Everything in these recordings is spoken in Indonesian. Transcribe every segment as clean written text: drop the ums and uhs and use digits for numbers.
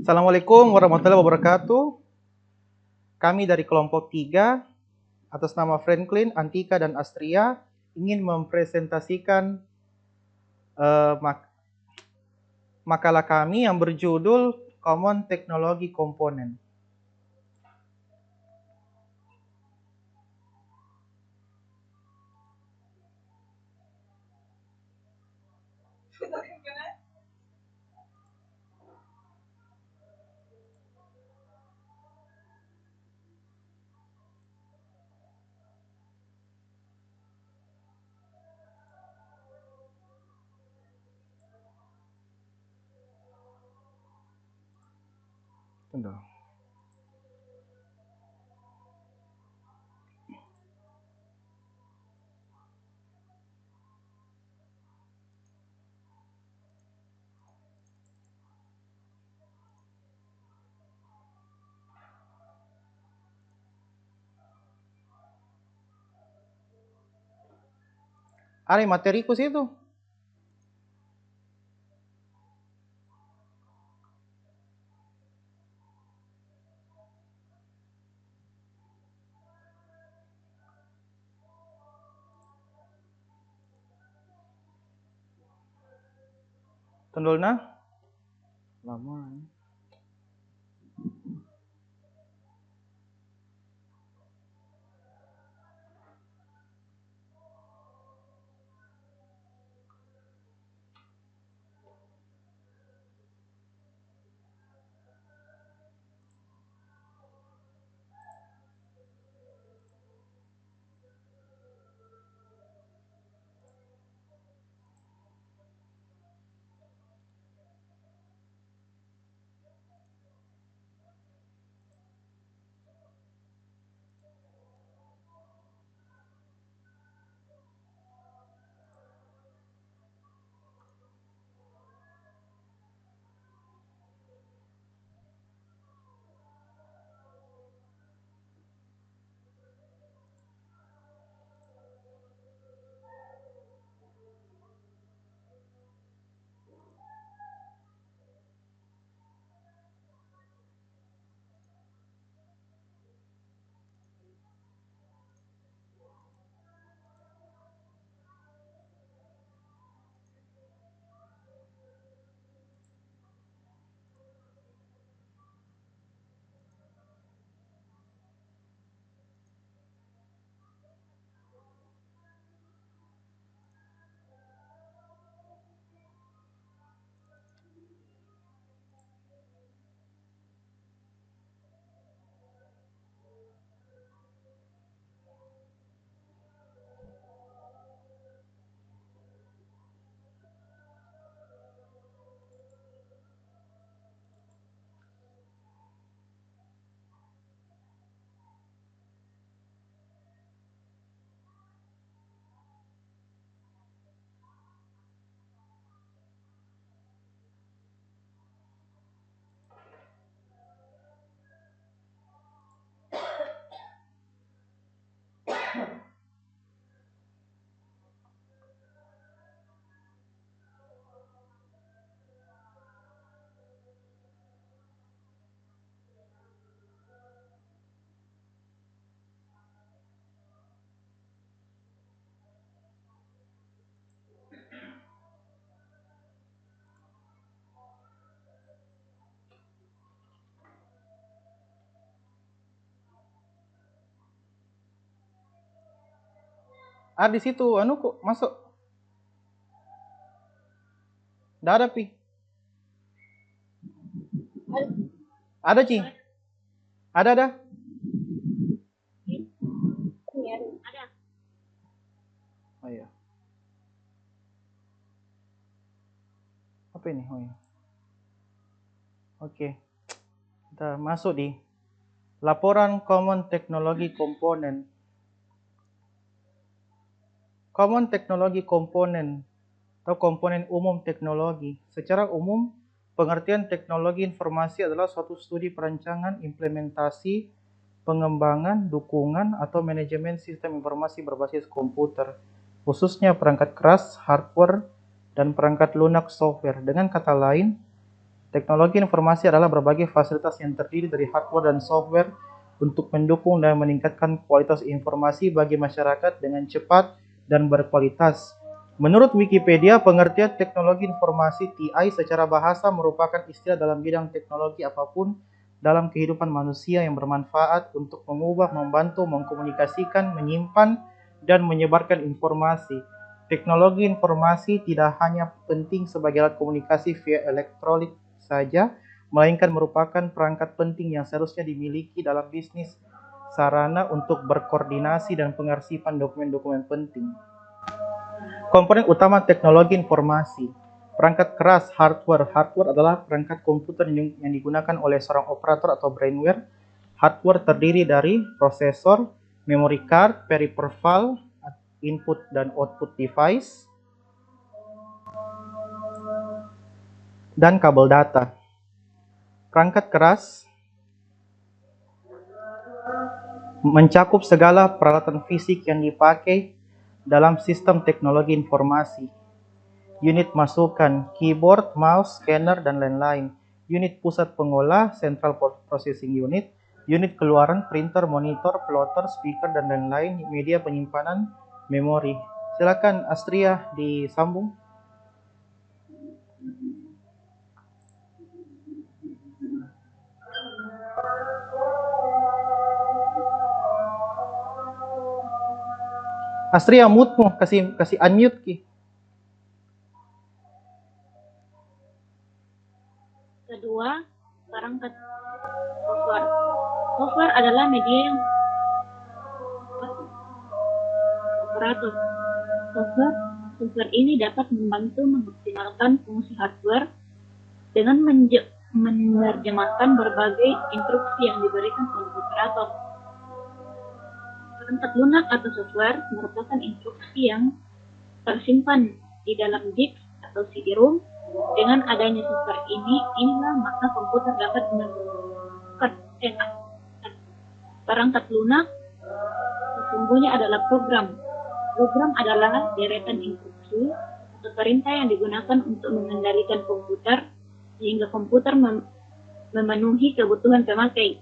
Assalamualaikum warahmatullahi wabarakatuh. Kami dari kelompok 3, atas nama Franklin, Antika, dan Astria, ingin mempresentasikan makalah kami yang berjudul Common Technology Component. Tunggu. Ada materiku situ. Tundul nah. Lama. Di situ, kok masuk. Nggak ada, Pi. Ada, Ci. Ada. Oh iya. Apa ini? Oh iya. Oke. Kita masuk di laporan Common Technology Component. Common Technology Component atau komponen umum teknologi. Secara umum, pengertian teknologi informasi adalah suatu studi perancangan, implementasi, pengembangan, dukungan, atau manajemen sistem informasi berbasis komputer, khususnya perangkat keras, hardware, dan perangkat lunak software. Dengan kata lain, Teknologi informasi adalah berbagai fasilitas yang terdiri dari hardware dan software untuk mendukung dan meningkatkan kualitas informasi bagi masyarakat dengan cepat dan berkualitas. Menurut Wikipedia, pengertian teknologi informasi (TI) secara bahasa merupakan istilah dalam bidang teknologi apapun dalam kehidupan manusia yang bermanfaat untuk mengubah, membantu, mengkomunikasikan, menyimpan, dan menyebarkan informasi. Teknologi informasi tidak hanya penting sebagai alat komunikasi via elektronik saja, melainkan merupakan perangkat penting yang seharusnya dimiliki dalam bisnis, sarana untuk berkoordinasi dan pengarsipan dokumen-dokumen penting. Komponen utama teknologi informasi. Perangkat keras hardware. Hardware adalah perangkat komputer yang digunakan oleh seorang operator atau brainware. Hardware terdiri dari prosesor, memory card, peripheral, input dan output device, dan kabel data. Perangkat keras mencakup segala peralatan fisik yang dipakai dalam sistem teknologi informasi. Unit masukan, keyboard, mouse, scanner, dan lain-lain. Unit pusat pengolah, central processing unit. Unit keluaran, printer, monitor, plotter, speaker, dan lain-lain. Media penyimpanan, memori. Silakan Astria disambung. Astria, mute-mu, kasih unmute ki. Kedua, perangkat software. Software adalah media yang operator. Software ini dapat membantu mengoptimalkan fungsi hardware dengan menerjemahkan berbagai instruksi yang diberikan oleh operator. Perangkat lunak atau software merupakan instruksi yang tersimpan di dalam disk atau CD-ROM. Dengan adanya software inilah maka komputer dapat menemukan perangkat lunak sesungguhnya adalah program. Program adalah deretan instruksi atau perintah yang digunakan untuk mengendalikan komputer sehingga komputer memenuhi kebutuhan pemakai.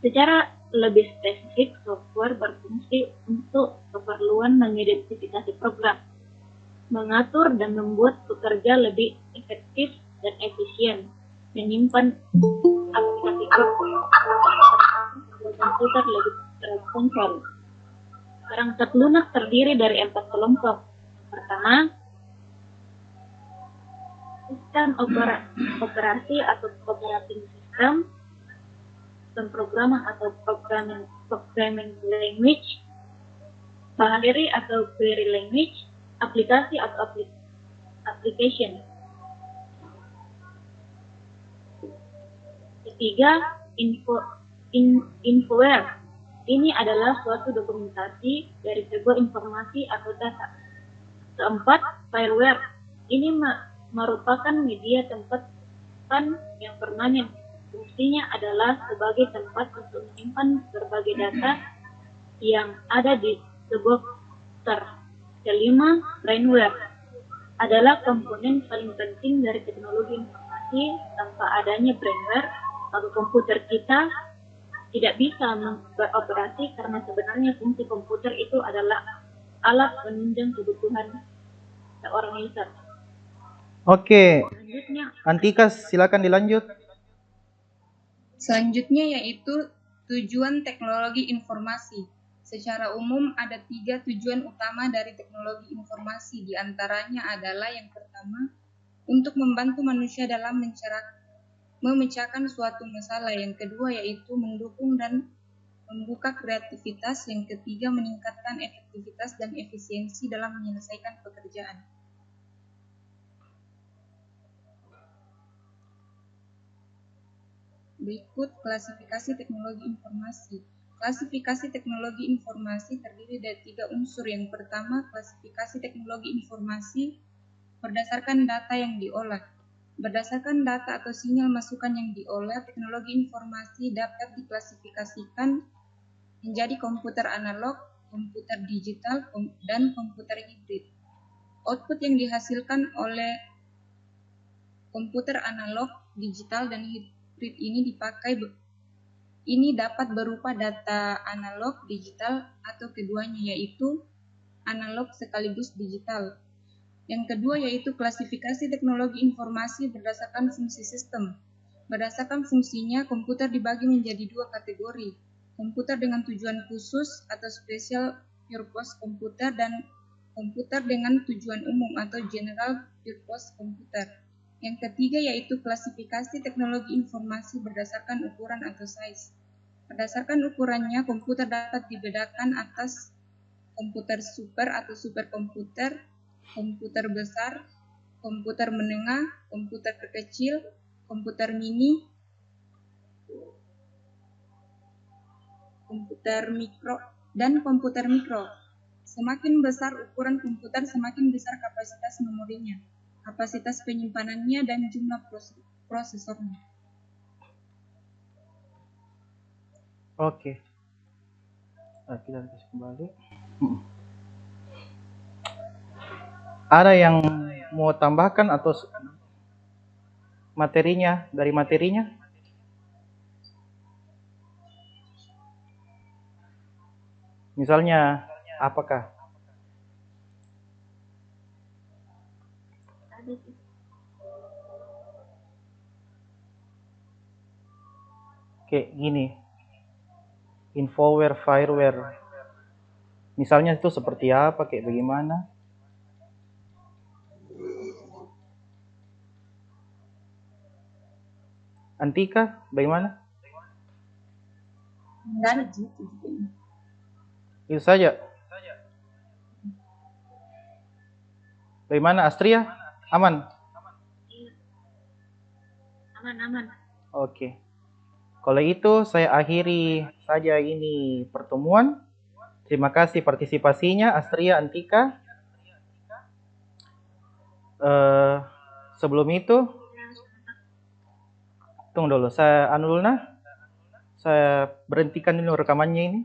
Secara lebih spesifik, software berfungsi untuk keperluan mengidentifikasi program, mengatur dan membuat pekerja lebih efektif dan efisien, menyimpan aplikasi komputer lebih terkontrol. Perangkat lunak terdiri dari 4 kelompok. Pertama, sistem operasi atau operating system, pemrograman atau programming language, binary atau query language, aplikasi atau application. Ketiga, infoware. Ini adalah suatu dokumentasi dari sebuah informasi atau data. Keempat, fireware. Ini merupakan media tempat yang permanen. Fungsinya adalah sebagai tempat untuk menyimpan berbagai data yang ada di sebuah komputer. Kelima, brainware adalah komponen paling penting dari teknologi informasi. Tanpa adanya brainware, maka komputer kita tidak bisa beroperasi karena sebenarnya fungsi komputer itu adalah alat penunjang kebutuhan seorang user. Oke, Antika silakan dilanjut. Selanjutnya yaitu tujuan teknologi informasi. Secara umum ada 3 tujuan utama dari teknologi informasi. Di antaranya adalah yang pertama, untuk membantu manusia dalam memecahkan suatu masalah. Yang kedua yaitu mendukung dan membuka kreativitas. Yang ketiga meningkatkan efektivitas dan efisiensi dalam menyelesaikan pekerjaan. Berikut klasifikasi teknologi informasi. Klasifikasi teknologi informasi terdiri dari 3 unsur. Yang pertama, klasifikasi teknologi informasi berdasarkan data yang diolah. Berdasarkan data atau sinyal masukan yang diolah, teknologi informasi dapat diklasifikasikan menjadi komputer analog, komputer digital, dan komputer hibrid. Output yang dihasilkan oleh komputer analog digital dan hibrid ini dapat berupa data analog, digital, atau keduanya, yaitu analog sekaligus digital. Yang kedua yaitu klasifikasi teknologi informasi berdasarkan fungsi sistem. Berdasarkan fungsinya, komputer dibagi menjadi dua kategori, komputer dengan tujuan khusus atau special purpose komputer dan komputer dengan tujuan umum atau general purpose komputer. Yang ketiga yaitu klasifikasi teknologi informasi berdasarkan ukuran atau size. Berdasarkan ukurannya, komputer dapat dibedakan atas komputer super atau superkomputer, komputer besar, komputer menengah, komputer kecil, komputer mini, komputer mikro, dan komputer mikro. Semakin besar ukuran komputer, semakin besar kapasitas memorinya, kapasitas penyimpanannya, dan jumlah prosesornya. Oke. Nah, kita kasih kembali. Ada yang mau tambahkan atau materinya dari materinya? Misalnya apakah? Oke, gini. Infoware, fireware. Misalnya itu seperti apa, kayak bagaimana? Antika, bagaimana? Enggak ada gitu. Itu saja. Bagaimana Astria? Aman? Aman. Oke. Kalau itu saya akhiri saja ini pertemuan. Terima kasih partisipasinya Astria, Antika. Sebelum itu, tunggu dulu. Saya berhentikan dulu rekamannya ini.